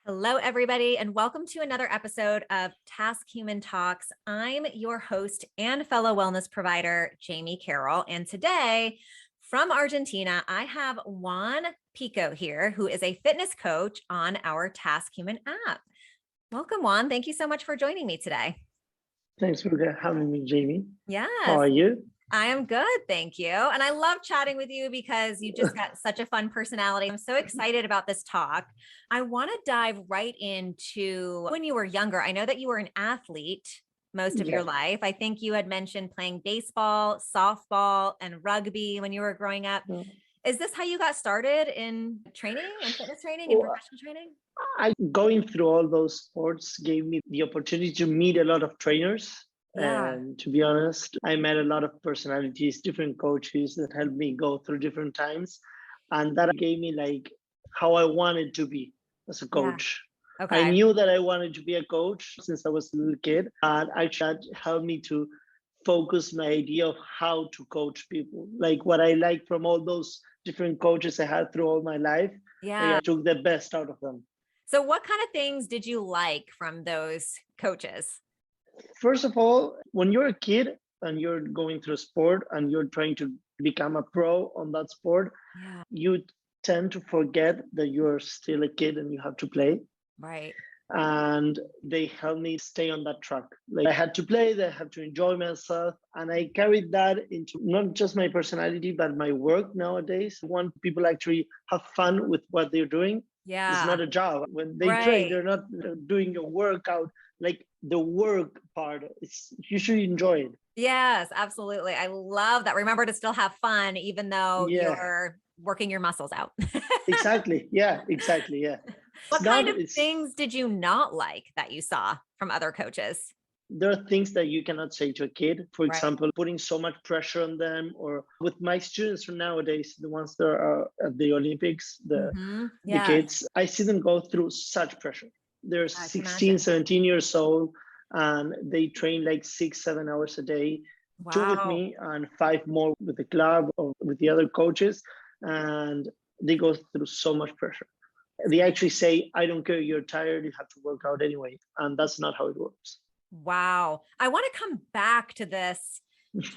Hello, everybody, and welcome to another episode of TaskHuman Talks. I'm your host and fellow wellness provider, Jamie Carroll. And today from Argentina, I have Juan Picco here, who is a fitness coach on our TaskHuman app. Welcome, Juan. Thank you so much for joining me today. Thanks for having me, Jamie. Yes. How are you? I am good. Thank you. And I love chatting with you because you just got such a fun personality. I'm so excited about this talk. I want to dive right into when you were younger. I know that you were an athlete most of your life. I think you had mentioned playing baseball, softball, and rugby when you were growing up. Is this how you got started in training and fitness training and professional training? Going through all those sports gave me the opportunity to meet a lot of trainers. Yeah. And to be honest, I met a lot of personalities, different coaches that helped me go through different times. And that gave me like how I wanted to be as a coach. Yeah. Okay. I knew that I wanted to be a coach since I was a little kid. And actually that helped me to focus my idea of how to coach people. Like what I like from all those different coaches I had through all my life. Yeah. I took the best out of them. So what kind of things did you like from those coaches? First of all, when you're a kid and you're going through sport and you're trying to become a pro on that sport, you tend to forget that you're still a kid and you have to play. Right. And they helped me stay on that track. Like I had to play, I have to enjoy myself. And I carried that into not just my personality, but my work nowadays. I want people actually have fun with what they're doing. Yeah. It's not a job. When they train, they're not doing a workout. Like the work part, you should enjoy it. Yes, absolutely. I love that. Remember to still have fun, even though you're working your muscles out. Exactly. Yeah, exactly. Yeah. What kind of things did you not like that you saw from other coaches? There are things that you cannot say to a kid. For example, putting so much pressure on them, or with my students from nowadays, the ones that are at the Olympics, the kids, I see them go through such pressure. They're 16, 17 years old, and they train like 6-7 hours a day, 2 with me and 5 more with the club or with the other coaches. And they go through so much pressure. They actually say, I don't care, you're tired, you have to work out anyway. And that's not how it works. Wow. I want to come back to this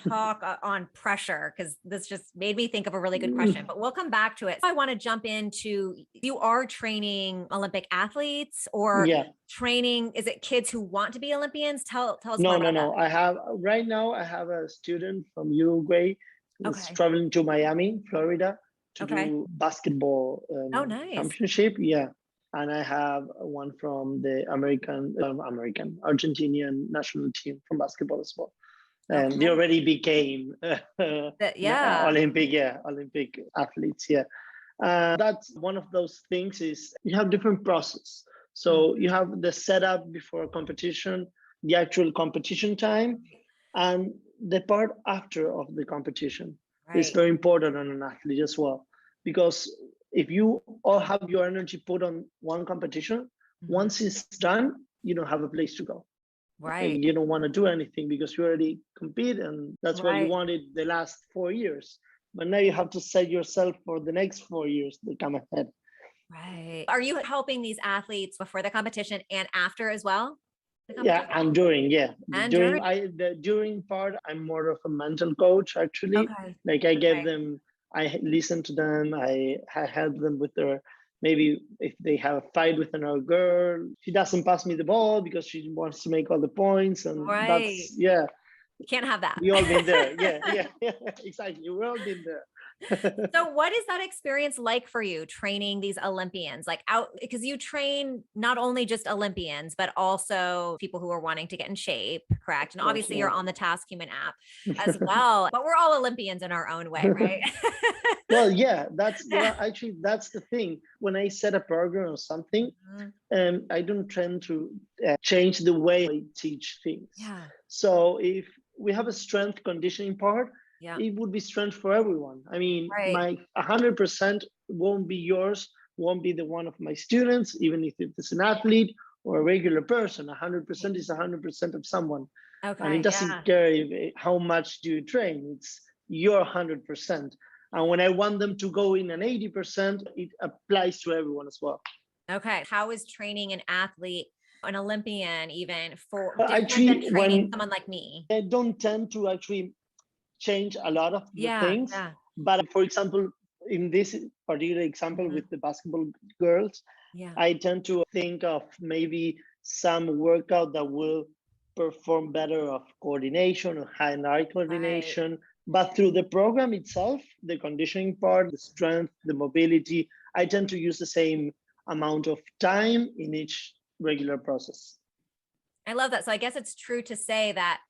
talk on pressure because this just made me think of a really good question, but we'll come back to it. I want to jump into, you are training Olympic athletes or training, is it kids who want to be Olympians? Tell us more about that. I have a student from Uruguay who's traveling to Miami, Florida to do basketball championship. Yeah. And I have one from the Argentinian national team from basketball as well. And they already became Olympic athletes. Yeah. That's one of those things is you have different process. So you have the setup before a competition, the actual competition time, and the part after of the competition is very important on an athlete as well. Because if you all have your energy put on one competition, once it's done, you don't have a place to go. Right. You don't want to do anything because you already compete, and that's what you wanted the last 4 years. But now you have to set yourself for the next 4 years that come ahead. Right. Are you helping these athletes before the competition and after as well? Yeah, and during, the during part, I'm more of a mental coach actually. Like I gave them, I listen to them, I help them with their, maybe if they have a fight with another girl, she doesn't pass me the ball because she wants to make all the points, and that's you can't have that. We all been there. Yeah, exactly. We've all been there. So what is that experience like for you training these Olympians, like out, because you train not only just Olympians, but also people who are wanting to get in shape, correct? And obviously you're on the TaskHuman app as well, but we're all Olympians in our own way, right? Well, yeah, that's the thing. When I set a program or something, I don't tend to change the way I teach things. Yeah. So if we have a strength conditioning part, it would be strength for everyone. I mean, my 100% won't be yours, won't be the one of my students, even if it's an athlete or a regular person. 100% is 100% of someone. And it doesn't care how much do you train. It's your 100%. And when I want them to go in an 80%, it applies to everyone as well. Okay. How is training an athlete, an Olympian, even for different than Actually, training when someone like me? I don't tend to actually change a lot of the Yeah. things, Yeah. but for example, in this particular example Mhm. with the basketball girls, Yeah. I tend to think of maybe some workout that will perform better of coordination or hand-eye Right. coordination. But through the program itself, the conditioning part, the strength, the mobility, I tend to use the same amount of time in each regular process. I love that. So I guess it's true to say that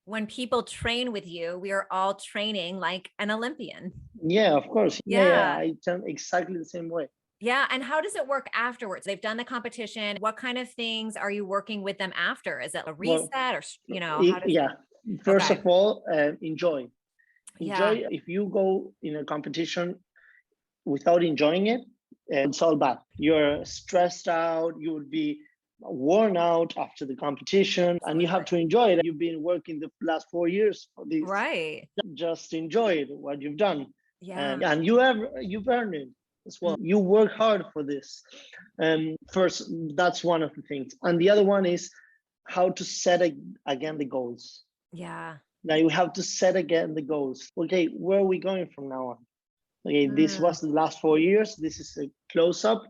when people train with you, we are all training like an Olympian. Yeah, of course. Yeah, Yeah. I tend exactly the same way. Yeah. And how does it work afterwards? They've done the competition. What kind of things are you working with them after? Is it a Well, reset or, how does yeah. it? First Okay. of all, enjoy. Yeah. Enjoy. If you go in a competition without enjoying it, it's all bad. You're stressed out. You would be worn out after the competition, and you have Absolutely. to enjoy it. You've been working the last 4 years for this. Right. Just enjoy it, what you've done, Yeah. and you've earned it as Mm. well. You work hard for this. First, that's one of the things, and the other one is how to set again the goals. Yeah. Now you have to set again the goals. Okay, where are we going from now on? Okay, this Mm. was the last 4 years. This is a close up.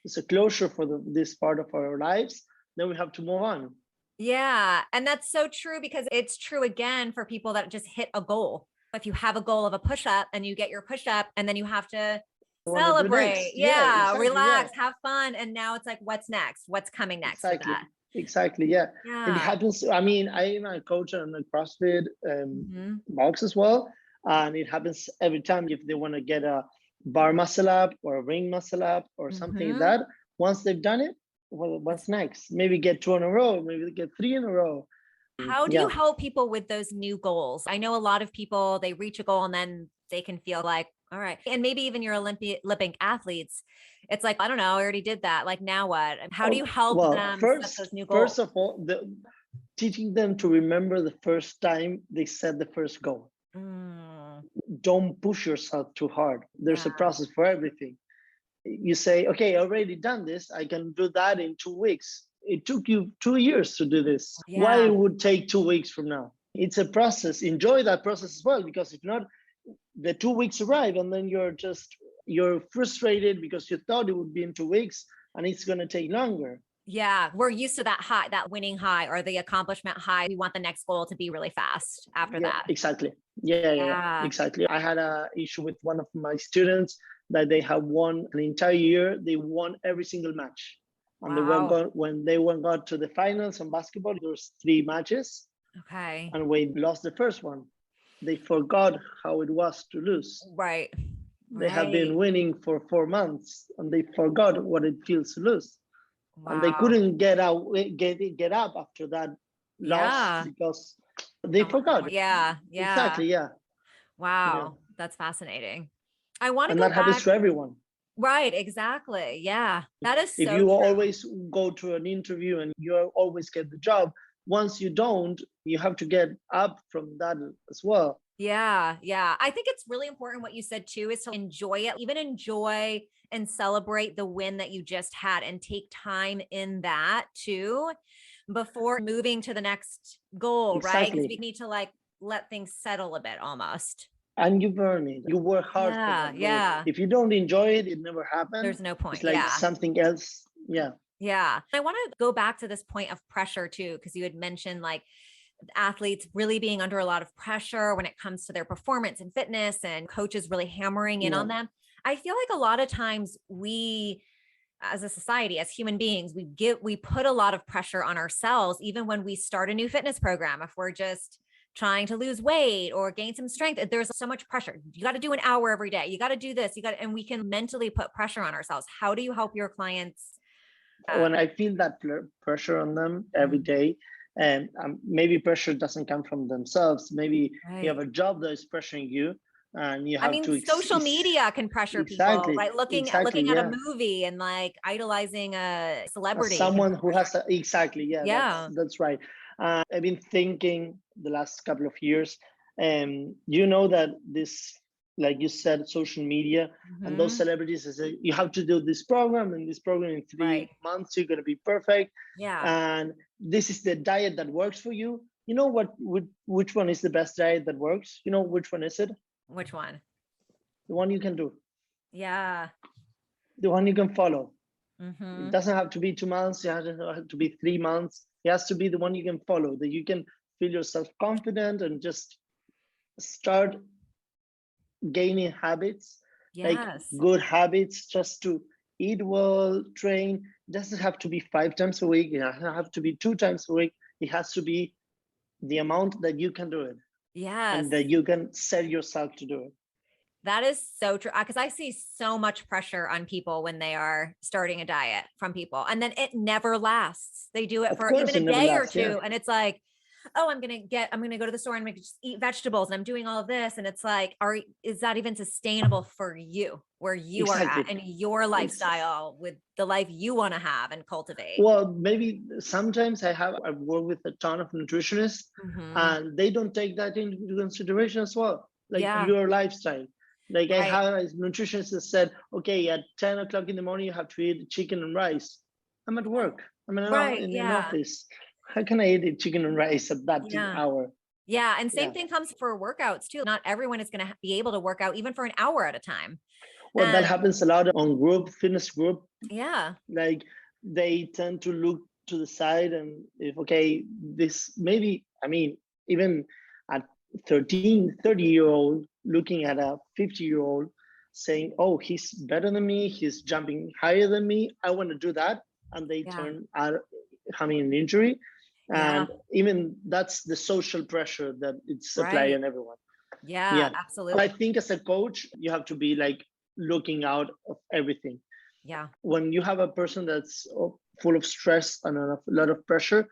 It's a closure for this part of our lives. Then we have to move on. Yeah. And that's so true because it's true again for people that just hit a goal. If you have a goal of a push up and you get your push up and then you have to I want to do celebrate. next. Yeah, Yeah. exactly. Yeah, Relax, have fun. And now it's like, what's next? What's coming next with exactly. that? Exactly. Yeah. It Yeah. happens. I mean, I'm a coach on a CrossFit Hmm. box as well. And it happens every time if they want to get a bar muscle up or a ring muscle up or something like Hmm. that. Once they've done it, well, what's next? Maybe get two in a row, maybe get three in a row. How do you Yeah. help people with those new goals? I know a lot of people, they reach a goal and then they can feel like, all right. And maybe even your Olympic athletes, it's like, I don't know, I already did that. Like, now what? How do you help Well, them set those new first goals? of all, teaching them to remember the first time they set the first goal. Mm, Don't push yourself too hard. There's a yeah. process for everything. You say, okay, I already done this. I can do that in 2 weeks. It took you 2 years to do this. Why Yeah. it would take 2 weeks from now? It's a process. Enjoy that process as well, because if not, the 2 weeks arrive and then you're frustrated because you thought it would be in 2 weeks and it's going to take longer. Yeah. We're used to that high, that winning high or the accomplishment high. We want the next goal to be really fast after Yeah, that. exactly. Yeah, Yeah. exactly. I had a issue with one of my students that they have won an entire year. They won every single match, and Wow. when they went got to the finals in basketball. There was 3 matches, Okay. and we lost the first one. They forgot how it was to lose. Right. They have been Right. winning for 4 months, and they forgot what it feels to lose, and they Wow. couldn't get up after that loss Yeah. because they So much forgot. more. Yeah. Yeah. Exactly. Yeah. Yeah. Wow. That's fascinating. I want to And go that happens back. to everyone. Right. Exactly. Yeah. That is If so you true. always go to an interview and you always get the job, once you don't, you have to get up from that as well. Yeah. Yeah. I think it's really important what you said too is to enjoy it, even enjoy and celebrate the win that you just had and take time in that too before moving to the next goal, right? Because we Exactly. need to like let things settle a bit almost. And you earn it. You work hard for Yeah. that goal. Yeah. If you don't enjoy it, it never happened. There's no It's point. like Yeah. something else. Yeah. Yeah. I want to go back to this point of pressure too, because you had mentioned like athletes really being under a lot of pressure when it comes to their performance and fitness and coaches really hammering in Yeah. on them. I feel like a lot of times we as a society, as human beings, we put a lot of pressure on ourselves, even when we start a new fitness program. If we're just trying to lose weight or gain some strength, there's so much pressure. You got to do an hour every day. You got to do this. And we can mentally put pressure on ourselves. How do you help your clients? When I feel that pressure on them every Mm, day, and maybe pressure doesn't come from themselves. Maybe you have right. a job that is pressuring you, and you I have mean, to social media can pressure people, exactly, right? exactly, Looking at a yeah. movie and like idolizing a celebrity can Someone put who pressure. has exactly, yeah, Yeah. that's right. I've been thinking the last couple of years, you know that this like you said, social media and those celebrities say, you have to do this program, and this program in 3 months, you're going to be perfect. Yeah. And this is the diet that works for you. You know what, which one is the best diet that works? You know, which one is it? Which one? The one you can do. Yeah. The one you can follow. It doesn't have to be 2 months. It doesn't have to be 3 months. It has to be the one you can follow, that you can feel yourself confident and just start gaining habits, like good habits, just to eat well, train. It doesn't have to be 5 times a week. It doesn't have to be 2 times a week. It has to be the amount that you can do it. Yes. And that you can set yourself to do it. That is so true. Because I see so much pressure on people when they are starting a diet from people. And then it never lasts. They do it for even a day or two. And it's like, oh, I'm going to go to the store and just eat vegetables. And I'm doing all of this. And it's like, is that even sustainable for you, where you are at and your lifestyle with the life you want to have and cultivate? Well, maybe sometimes I've worked with a ton of nutritionists and they don't take that into consideration as well. Like your lifestyle. Like I have a nutritionist that said, okay, at 10 o'clock in the morning, you have to eat chicken and rice. I'm at work. I'm in an office. How can I eat chicken and rice at that hour? Yeah. And same thing comes for workouts too. Not everyone is going to be able to work out even for an hour at a time. Well, that happens a lot on fitness group. Yeah. Like they tend to look to the side and if, okay, this maybe, I mean, even at 30-year-old looking at a 50-year-old saying, oh, he's better than me. He's jumping higher than me. I want to do that. And they turn out having an injury. And even that's the social pressure that it's applied on everyone. Yeah, absolutely. I think as a coach, you have to be like looking out of everything. Yeah. When you have a person that's full of stress and a lot of pressure,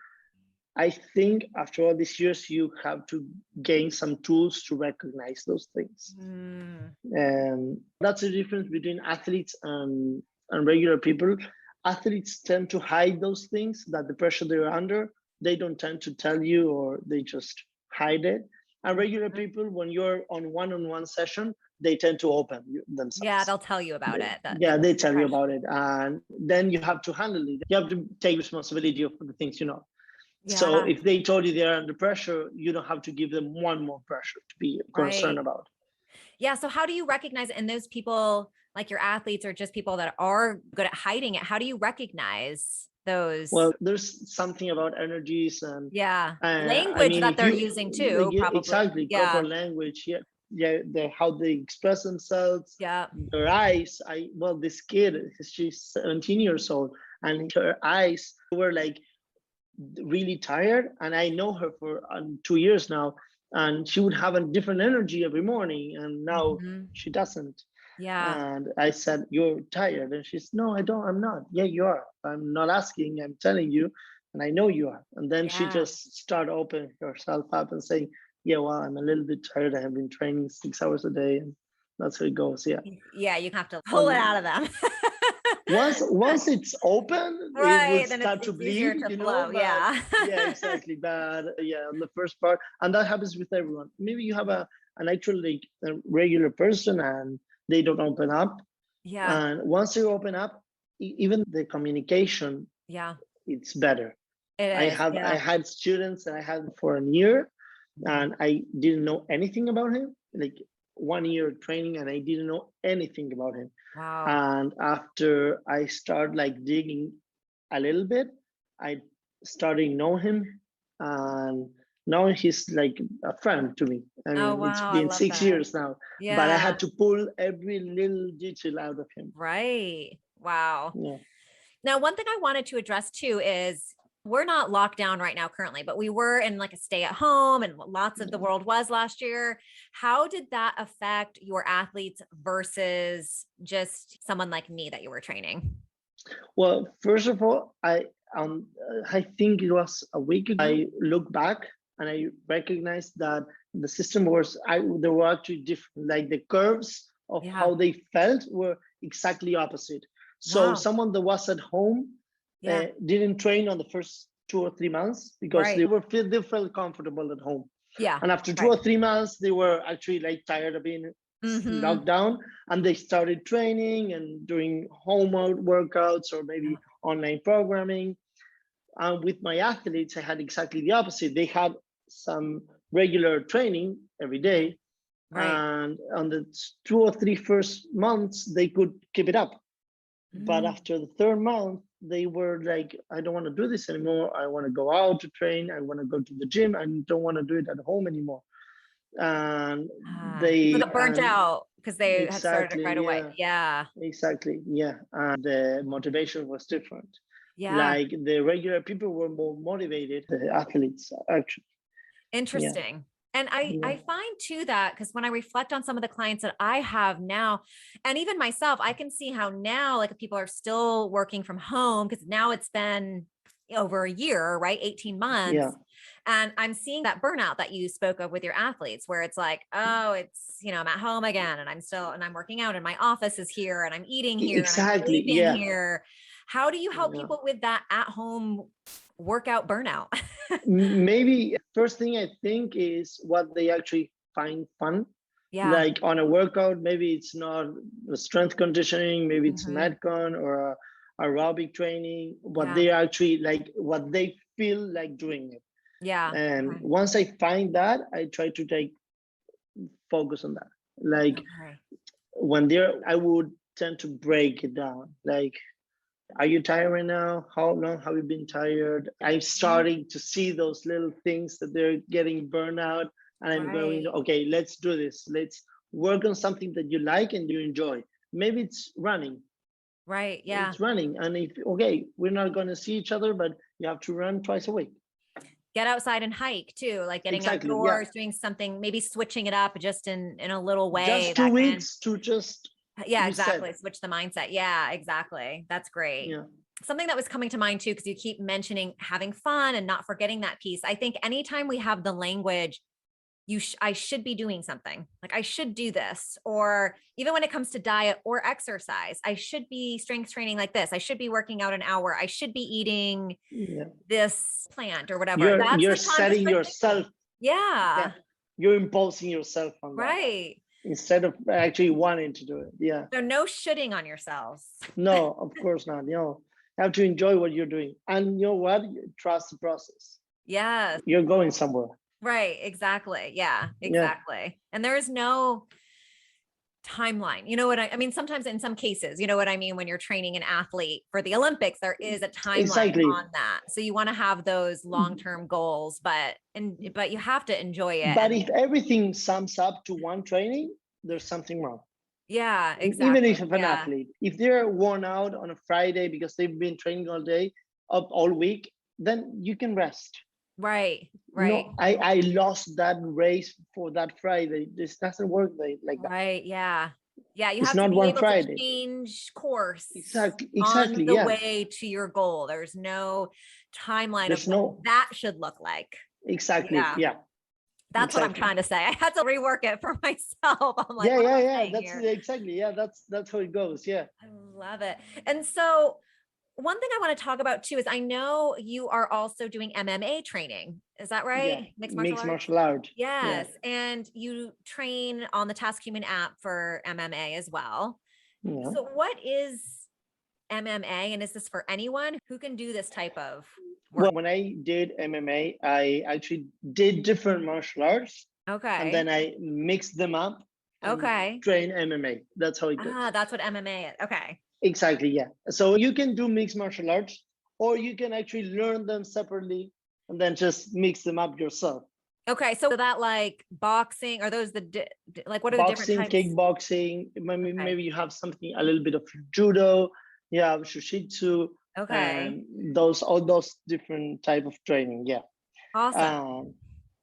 I think after all these years, you have to gain some tools to recognize those things. And that's the difference between athletes and regular people. Athletes tend to hide those things, that the pressure they're under, they don't tend to tell you, or they just hide it. And regular people, when you're on one-on-one session, they tend to open themselves. Yeah, they'll tell you about it. They tell you about it. And then you have to handle it. You have to take responsibility for the things you know. Yeah. So if they told you they're under pressure, you don't have to give them one more pressure to be concerned about. Yeah. So how do you recognize it? And those people, like your athletes or just people that are good at hiding it, how do you recognize those? Well, there's something about energies and language that they're using too. Probably. Exactly. Proper language. How they express themselves. Yeah. Their eyes. This kid, she's 17 years old, and her eyes were like really tired. And I know her for 2 years now, and she would have a different energy every morning, and now she doesn't. Yeah. And I said, you're tired. And she's, no, I'm not. Yeah, you are. I'm not asking, I'm telling you. And I know you are. And then she just started opening herself up and saying, yeah, well, I'm a little bit tired. I have been training 6 hours a day. And that's how it goes. Yeah. Yeah. You have to pull it out of them. once it's open, it will start to bleed, flow. Yeah, exactly. But on the first part, and that happens with everyone. Maybe you have an actually a regular person and they don't open up. Yeah. And once you open up, even the communication, it's better. I had students that I had for a year and I didn't know anything about him. Like 1 year training and I didn't know anything about him. Wow. And after I started like digging a little bit, I started know him, and now he's like a friend to me. I mean, it's been 6 years now, but I had to pull every little detail out of him. Right. Wow. Yeah. Now, one thing I wanted to address too is we're not locked down right now currently, but we were in like a stay at home and lots of the world was last year. How did that affect your athletes versus just someone like me that you were training? Well, first of all, I think it was a week ago, I look back and I recognized that the system they were actually different. Like the curves of how they felt were exactly opposite. So someone that was at home didn't train on the first 2 or 3 months because they felt comfortable at home. Yeah. And after 2 or 3 months, they were actually like tired of being lockdown, and they started training and doing home workouts or maybe online programming. And with my athletes, I had exactly the opposite. They had some regular training every day. Right. And on the 2 or 3 first months, they could keep it up. But after the third month, they were like, I don't want to do this anymore. I want to go out to train. I want to go to the gym. I don't want to do it at home anymore. And they burnt out because they had started exactly, right away. Yeah. Exactly. Yeah. And the motivation was different. Yeah. Like the regular people were more motivated, the athletes actually. Interesting. Yeah. And I find too that because when I reflect on some of the clients that I have now, and even myself, I can see how now like people are still working from home because now it's been over a year, right? 18 months. Yeah. And I'm seeing that burnout that you spoke of with your athletes, where it's like, oh, it's, I'm at home again and I'm working out and my office is here and I'm eating here Exactly. and I'm sleeping Yeah. here. How do you help people with that at home workout burnout? Maybe first thing I think is what they actually find fun. Yeah. Like on a workout, maybe it's not strength conditioning, maybe it's Metcon or aerobic training, what they actually like, what they feel like doing it. Yeah. And once I find that, I try to take focus on that. Like when I would tend to break it down. Like, are you tired right now? How long have you been tired? I'm starting to see those little things that they're getting burned out. And I'm going, okay, let's do this. Let's work on something that you like and you enjoy. Maybe it's running. Right. Yeah. It's running. And okay, we're not going to see each other, but you have to run twice a week. Get outside and hike too, like getting outdoors, doing something, maybe switching it up just in a little way. Just 2 weeks to just exactly. Switch the mindset. Yeah, exactly. That's great. Yeah. Something that was coming to mind too, because you keep mentioning having fun and not forgetting that piece. I think anytime we have the language, I should be doing something, like I should do this, or even when it comes to diet or exercise, I should be strength training like this. I should be working out an hour. I should be eating this plant or whatever. You're setting yourself. Yeah. You're imposing yourself on that. Right. Instead of actually wanting to do it. Yeah. So no shitting on yourselves. No, of course not. You have to enjoy what you're doing. And you know what? Trust the process. Yes. You're going somewhere. Right. Exactly. Yeah, exactly. Yeah. And there is no timeline. You know what I mean? Sometimes in some cases, you know what I mean? When you're training an athlete for the Olympics, there is a timeline on that. So you want to have those long-term goals, but you have to enjoy it. But if everything sums up to one training, there's something wrong. Yeah, exactly. Even if an athlete, if they're worn out on a Friday because they've been training all day, all week, then you can rest. Right. No, I lost that race for that Friday. This doesn't work like that. Right. Yeah. Yeah. You it's have not to be one able Friday. to change course exactly on the way to your goal. There's no timeline of what that should look like. Exactly. Yeah. That's what I'm trying to say. I had to rework it for myself. I'm like, that's exactly. Yeah, that's how it goes. Yeah. I love it. And so one thing I want to talk about too is I know you are also doing MMA training. Is that right? Yeah. Mixed martial art. Yes. Yeah. And you train on the TaskHuman app for MMA as well. Yeah. So what is MMA, and is this for anyone who can do this type of work? Well, when I did MMA, I actually did different martial arts. Okay. And then I mixed them up. Okay. Train MMA. That's how it goes. That's what MMA is. Okay. Exactly. Yeah. So you can do mixed martial arts, or you can actually learn them separately and then just mix them up yourself. Okay. So that like boxing, are those like, what are the different types? Kickboxing, maybe you have something, a little bit of judo, you have shushiitsu. Okay. All those different type of training. Yeah. Awesome.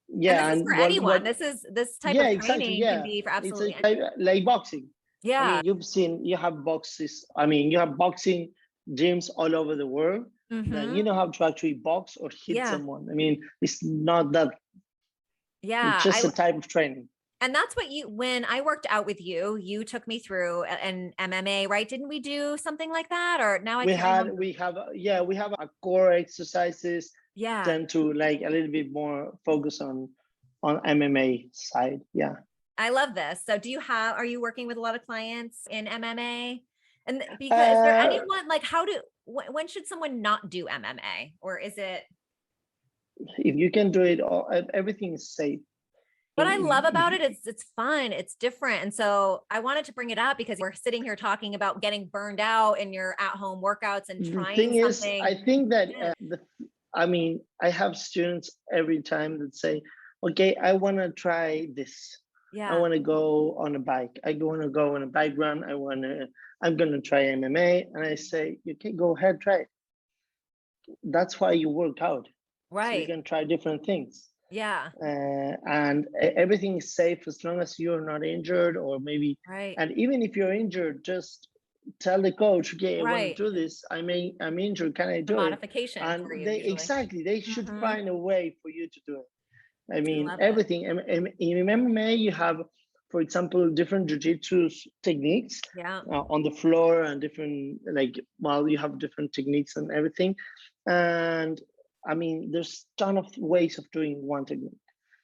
Yeah. And this is for anyone. This type of training can be for absolutely anyone. Like boxing. Yeah. I mean, you have boxing gyms all over the world. Then you know how to actually box or hit someone. I mean, it's not that. Yeah. It's just a type of training. And that's what when I worked out with you, you took me through an MMA, right? Didn't we do something like that? Or now we have a core exercises. Yeah. Tend to like a little bit more focus on MMA side. Yeah. I love this. So are you working with a lot of clients in MMA? And because is there anyone like when should someone not do MMA, or is it? If you can do it all, everything is safe. What I love about it is it's fun, it's different. And so I wanted to bring it up because we're sitting here talking about getting burned out in your at-home workouts and The trying thing is, something. I think that I have students every time that say, okay, I want to try this. Yeah. I want to go on a bike. I want to go on a bike run. I'm going to try MMA. And I say, okay, go ahead, try it. That's why you work out. Right. So you can try different things. Yeah. And everything is safe as long as you're not injured, or maybe, right. And even if you're injured, just tell the coach, okay, I want Right. to do this. I'm injured. Can I do it? Modification And for you, they usually. exactly, they should find a way for you to do it. I mean, love everything. In MMA, you have, for example, different jiu-jitsu techniques Yeah. on the floor, and different, you have different techniques and everything. And I mean, there's a ton of ways of doing one technique.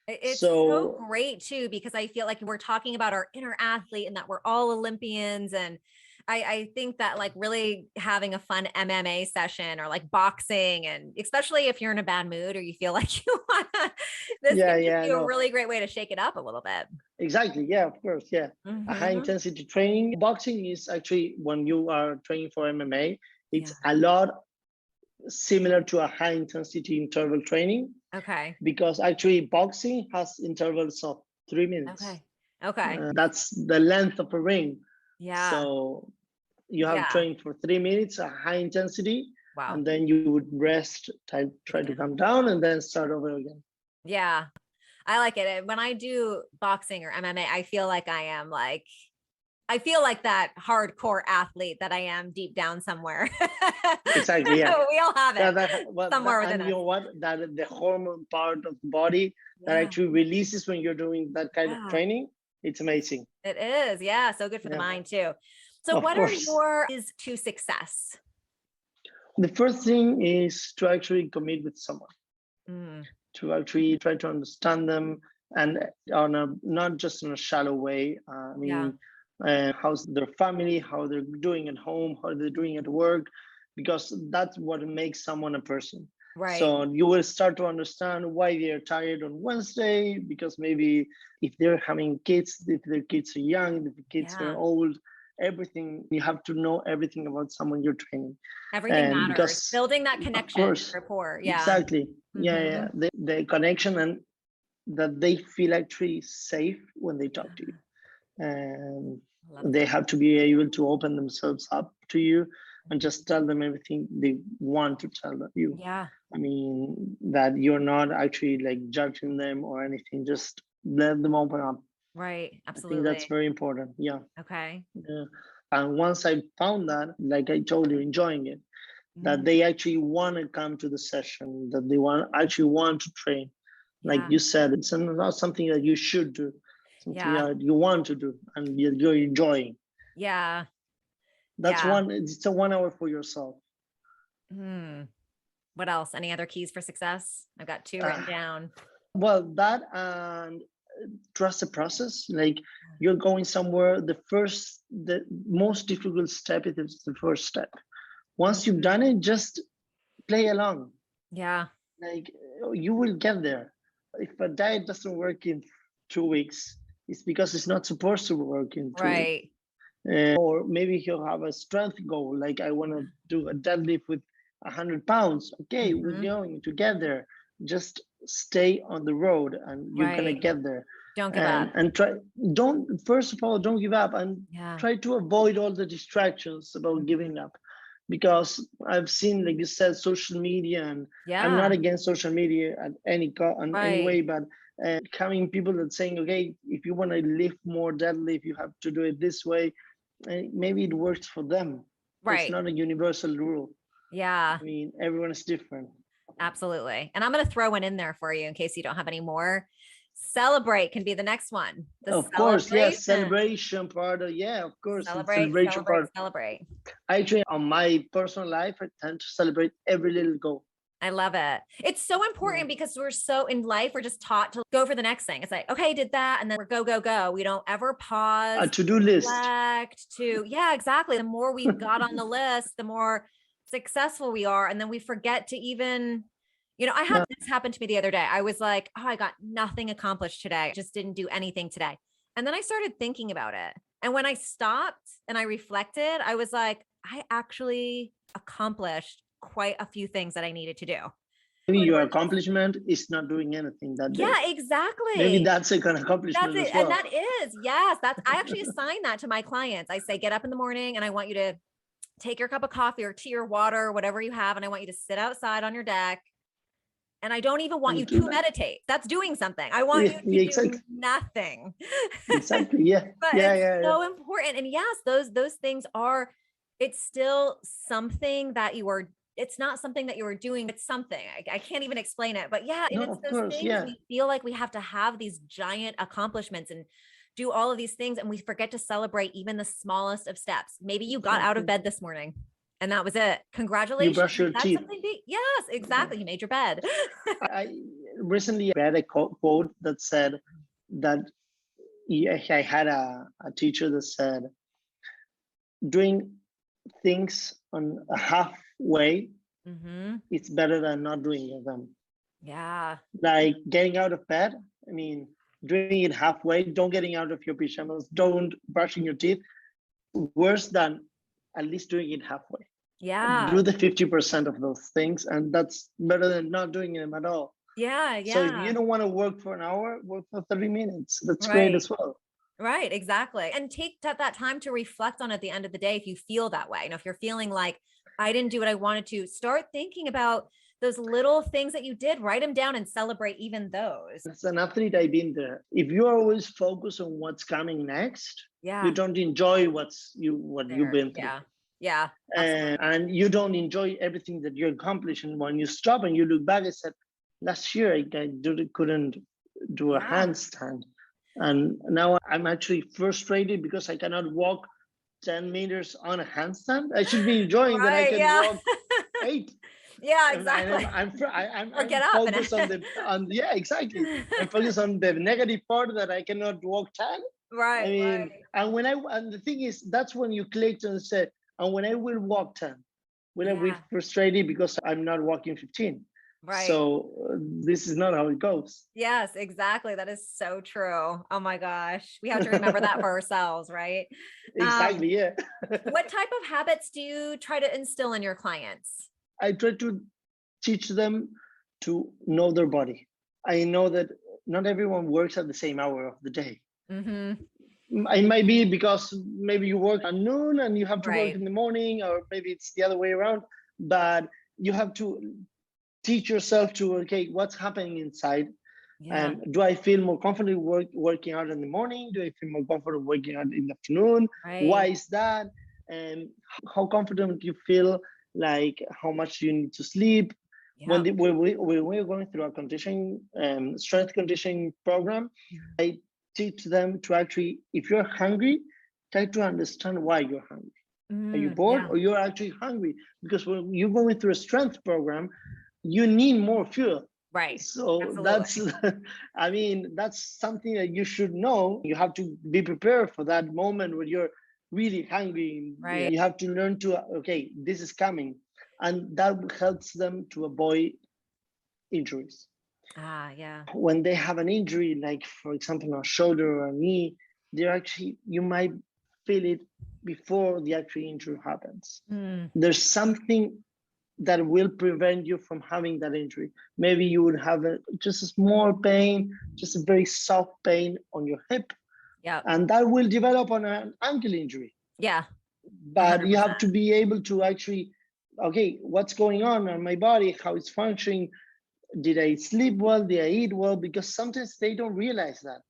It's so great too, because I feel like we're talking about our inner athlete and that we're all Olympians. And I think that like really having a fun MMA session or like boxing, and especially if you're in a bad mood or you feel like you want to, this can be a really great way to shake it up a little bit. Exactly. Yeah, of course. Yeah. A high intensity training. Boxing is actually, when you are training for MMA, it's a lot similar to a high intensity interval training. Okay. Because actually boxing has intervals of 3 minutes. Okay. That's the length of a ring. Yeah. So you have trained for 3 minutes, a high intensity. Wow. And then you would rest, try to come down, and then start over again. Yeah. I like it. When I do boxing or MMA, I feel like that hardcore athlete that I am deep down somewhere. Exactly. Yeah. We all have it somewhere within us. You know what? That the hormone part of the body that actually releases when you're doing that kind of training. It's amazing. It is. Yeah. So good for the mind too. So what are your keys to success? The first thing is to actually commit with someone. To actually try to understand them, and not just in a shallow way. How's their family, how they're doing at home, how they're doing at work, because that's what makes someone a person. Right. So you will start to understand why they're tired on Wednesday, because maybe if they're having kids, if their kids are young, if the kids are old, everything, you have to know everything about someone you're training. Everything matters. Because, building that connection, rapport. Yeah. Exactly. Yeah. The connection, and that they feel actually safe when they talk to you. And they have to be able to open themselves up to you and just tell them everything they want to tell you. Yeah. I mean, that you're not actually like judging them or anything, just let them open up. Right. Absolutely. I think that's very important. Yeah. Okay. Yeah. And once I found that, like I told you, enjoying it, that they actually want to come to the session, that they actually want to train. Like you said, it's not something that you should do. Something that you want to do and you're enjoying. Yeah. That's it's a 1 hour for yourself. What else? Any other keys for success? I've got 2 written down. Well, that and trust the process. Like you're going somewhere, the most difficult step is the first step. Once you've done it, just play along. Yeah. Like you will get there. If a diet doesn't work in 2 weeks, it's because it's not supposed to work in 2 weeks. Or maybe he'll have a strength goal, like I want to do a deadlift with 100 pounds. Okay, we're going to get there. Just stay on the road and you're going to get there. Don't give up. And first of all, don't give up, and try to avoid all the distractions about giving up. Because I've seen, like you said, social media, and I'm not against social media at any way, but having people that saying, okay, if you want to lift more deadlift, you have to do it this way. Maybe it works for them. Right. It's not a universal rule. Yeah. I mean, everyone is different. Absolutely. And I'm going to throw one in there for you in case you don't have any more. Celebrate can be the next one. Of course, yes. Celebration part of, of course. Celebrate. Celebrate. Actually, on my personal life, I tend to celebrate every little goal. I love it. It's so important because we're so in life, we're just taught to go for the next thing. It's like, okay, did that. And then we're go, go, go. We don't ever pause, A to-do list. reflect yeah, exactly. The more we've got on the list, the more successful we are. And then we forget to even, I had this happen to me the other day. I was like, oh, I got nothing accomplished today. I just didn't do anything today. And then I started thinking about it. And when I stopped and I reflected, I was like, I actually accomplished quite a few things that I needed to do. Maybe your accomplishment is not doing anything that day. Yeah, exactly. Maybe that's an accomplishment as well. And that is, yes, I actually assign that to my clients. I say, get up in the morning and I want you to take your cup of coffee or tea or water, whatever you have. And I want you to sit outside on your deck. And I don't even want you to meditate. That's doing something. I want you to do nothing. Exactly. Yeah. But it's so important. And yes, those things are, it's still something that it's not something that you are doing. It's something. I can't even explain it. But yeah, it's those things we feel like we have to have these giant accomplishments and do all of these things. And we forget to celebrate even the smallest of steps. Maybe you got out of bed this morning and that was it. Congratulations. You brush your teeth. Yes, exactly. You made your bed. I recently read a quote that said that I had a teacher that said, doing things on a halfway, it's better than not doing them. Yeah. Like getting out of bed. I mean, doing it halfway, don't getting out of your pajamas, don't brushing your teeth. Worse than at least doing it halfway. Yeah. Do the 50% of those things, and that's better than not doing them at all. Yeah. Yeah. So if you don't want to work for an hour, work for 30 minutes. That's great as well. Right, exactly. And take that time to reflect on at the end of the day if you feel that way. If you're feeling like I didn't do what I wanted to, start thinking about those little things that you did, write them down and celebrate even those. As an athlete, I've been there. If you're always focused on what's coming next, you don't enjoy what you've been through. Yeah. And you don't enjoy everything that you accomplished. And when you stop and you look back, I said, last year I couldn't do a handstand. And now I'm actually frustrated because I cannot walk 10 meters on a handstand. I should be enjoying that I can walk 8. Yeah, exactly. I'm get up focused exactly. I'm focused on the negative part that I cannot walk 10. Right. I mean, and the thing is, that's when you clicked and said, and when I will walk 10, will I be frustrated because I'm not walking 15? Right. So this is not how it goes. Yes, exactly. That is so true. Oh my gosh. We have to remember that for ourselves, right? Exactly. Yeah. What type of habits do you try to instill in your clients? I try to teach them to know their body. I know that not everyone works at the same hour of the day. It might be because maybe you work at noon and you have to work in the morning, or maybe it's the other way around, but you have to teach yourself to, okay, what's happening inside? Do I feel more comfortable working out in the morning? Do I feel more comfortable working out in the afternoon? Why is that? And how confident do you feel? Like how much you need to sleep? When we're going through a strength conditioning program, I teach them to actually, if you're hungry, try to understand why you're hungry. Are you bored or you're actually hungry? Because when you're going through a strength program, you need more fuel. Right. So that's something that you should know. You have to be prepared for that moment when you're really hungry. Right. You have to learn to, okay, this is coming. And that helps them to avoid injuries. When they have an injury, like for example, a shoulder or a knee, you might feel it before the actual injury happens. There's something that will prevent you from having that injury. Maybe you would have just a small pain, just a very soft pain on your hip. And that will develop on an ankle injury. But 100%. You have to be able to actually, okay, what's going on my body, how it's functioning? Did I sleep well? Did I eat well? Because sometimes they don't realize that.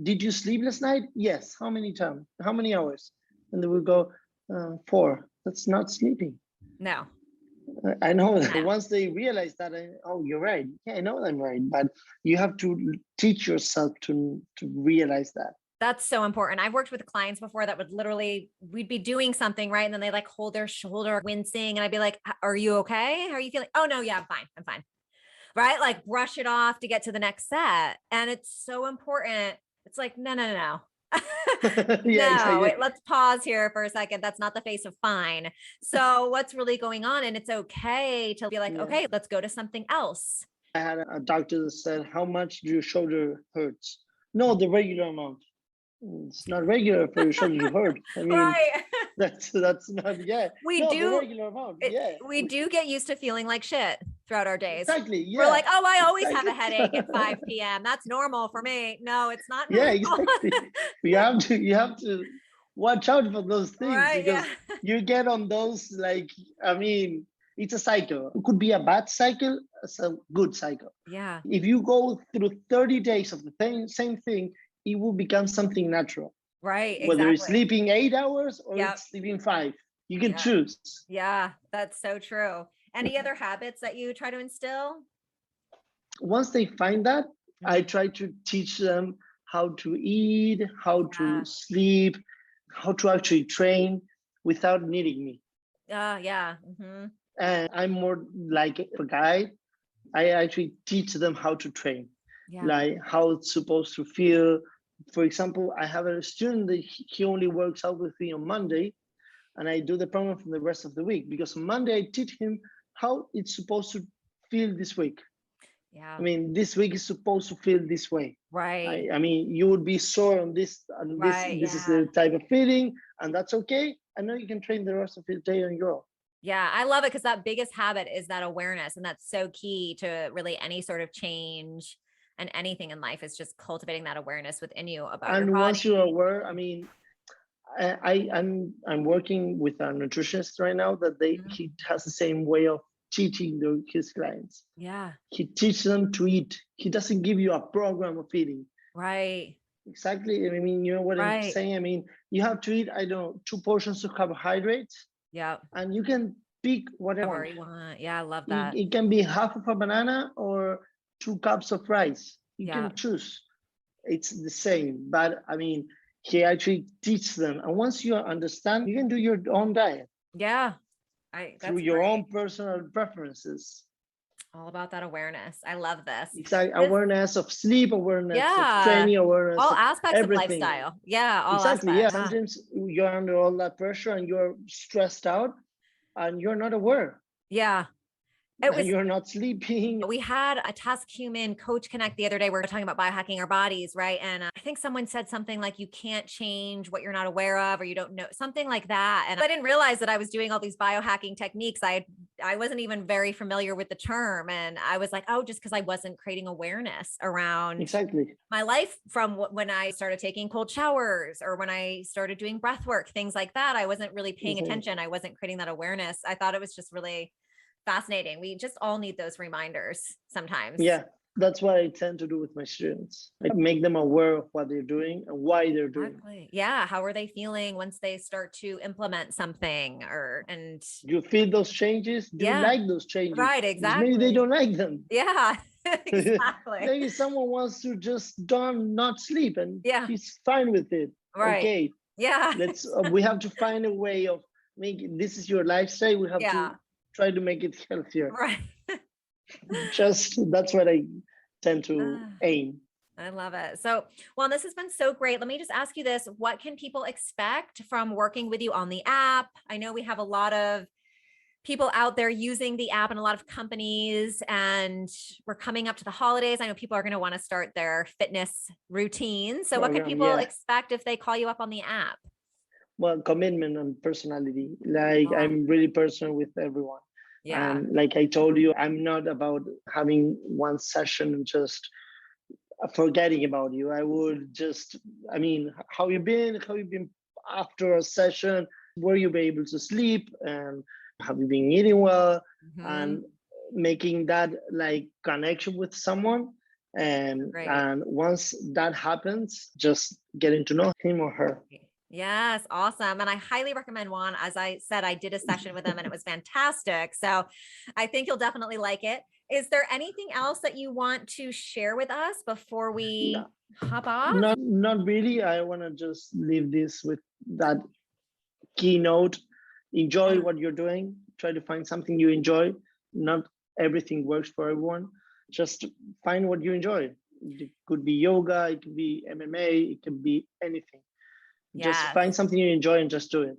Did you sleep last night? Yes. How many times? How many hours? And they will go, 4. That's not sleeping. No. I know that once they realize that, oh, you're right. Yeah, I know I'm right. But you have to teach yourself to realize that. That's so important. I've worked with clients before that would literally, we'd be doing something, right? And then they like hold their shoulder wincing. And I'd be like, are you okay? How are you feeling? Oh no, yeah, I'm fine. I'm fine. Right? Like brush it off to get to the next set. And it's so important. It's like, no. Yeah, No, exactly. wait, let's pause here for a second. That's not the face of fine. So what's really going on? And it's okay to be like, Yeah. okay, let's go to something else. I had a doctor that said, "How much do your shoulder hurts?" No, the regular amount. It's not regular for your shoulder to hurt. I mean, Right. that's not, yeah. We No, the do regular amount. it, Yeah. we do get used to feeling like shit throughout our days. Exactly. We're Yeah. like, oh, I always have a Exactly. headache at 5 p.m. That's normal for me. No, it's not Yeah, normal. exactly. You have to watch out for those things Right. Yeah. because you get on those, like, I mean, it's a cycle. It could be a bad cycle, it's a good cycle. Yeah. If you go through 30 days of the same thing, it will become something natural. Right. Whether it's Exactly. sleeping 8 hours or Yep. it's sleeping 5, you can Yeah. choose. Yeah. That's so true. Any other habits that you try to instill? Once they find that, I Mhm. try to teach them how to eat, how to Yeah. sleep, how to actually train without needing me. Yeah. Hmm. And I'm more like a guide. I actually teach them how to train, Yeah. like how it's supposed to feel. For example, I have a student that he only works out with me on Monday, and I do the program for the rest of the week because on Monday I teach him how it's supposed to feel this week. I Yeah. mean, this week is supposed to feel this way. Right. I mean, you would be sore on this, and this Right. this is Yeah. the type of feeling, and that's okay. I know you can train the rest of your day on your own. Yeah, I love it because that biggest habit is that awareness. And that's so key to really any sort of change and anything in life is just cultivating that awareness within you about your And once you're body. aware, I mean, I'm working with a nutritionist right now that Mhm. he has the same way of teaching his clients. Yeah, He teaches them to eat. He doesn't give you a program of eating. right, Exactly. I mean, you know what I'm right. saying? I mean, you have to eat, I don't know, 2 portions of carbohydrates, Yeah, and you can pick whatever whatever. you want. Yeah, I love It, that. it can be half of a banana or 2 cups of rice. You Yeah, can choose. It's the same. But I mean, he actually teaches them. And once you understand, you can do your own diet yeah. through That's your great. own personal preferences. All about that awareness. I love this. It's like This, awareness of sleep, awareness of yeah, training, awareness all of aspects of everything. lifestyle. Yeah, all Exactly. Yeah. aspects. Sometimes you're under all that pressure and you're stressed out and you're not aware Yeah. It and was you're not sleeping. We had a TaskHuman Coach Connect the other day. We were talking about biohacking our bodies, right? And I think someone said something like, you can't change what you're not aware of, or you don't know, something like that. And I didn't realize that I was doing all these biohacking techniques. I wasn't even very familiar with the term. And I was like, oh, just because I wasn't creating awareness around Exactly. my life from when I started taking cold showers or when I started doing breath work, things like that. I wasn't really paying Exactly. attention. I wasn't creating that awareness. I thought it was just really fascinating. We just all need those reminders sometimes. Yeah. That's what I tend to do with my students. I make them aware of what they're doing and why they're doing it. Exactly. Yeah. How are they feeling once they start to implement something and You feel those changes? Do you yeah, like those changes? right. Because maybe they Exactly. don't like them. Yeah, exactly. Maybe someone wants to just don't not sleep and Yeah, he's fine with it. right. Okay, Yeah. let's we have to find a way of making this is your lifestyle. We have to Yeah, try to make it healthier. right. Just that's what I tend to Ah, aim. I love it. So, well, this has been so great. Let me just ask you this. What can people expect from working with you on the app? I know we have a lot of people out there using the app and a lot of companies, and we're coming up to the holidays. I know people are going to want to start their fitness routine. So what can Program, people yeah. expect if they call you up on the app? Well, commitment and personality. Like Oh, I'm really personal with everyone. yeah. And like I told you, I'm not about having one session and just forgetting about you. I would just, I mean, how you been? How you been after a session? Were you be able to sleep? And have you been eating well? Mhm. And making that like connection with someone. Great. And once that happens, just getting to know him or her. Yes, awesome. And I highly recommend Juan. As I said, I did a session with him and it was fantastic. So I think you'll definitely like it. Is there anything else that you want to share with us before we hop off? Not really. I want to just leave this with that keynote. Enjoy what you're doing. Try to find something you enjoy. Not everything works for everyone. Just find what you enjoy. It could be yoga, it could be MMA, it could be anything. Just find something you enjoy and just do it.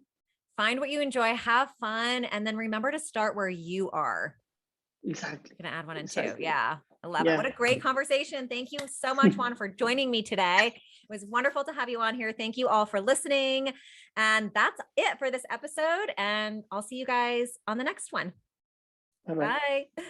Find what you enjoy, have fun, and then remember to start where you are. Exactly. I'm gonna add 1 and 2. Yeah. I love Yeah. it. What a great conversation. Thank you so much, Juan, for joining me today. It was wonderful to have you on here. Thank you all for listening. And that's it for this episode. And I'll see you guys on the next one. Bye-bye. Bye.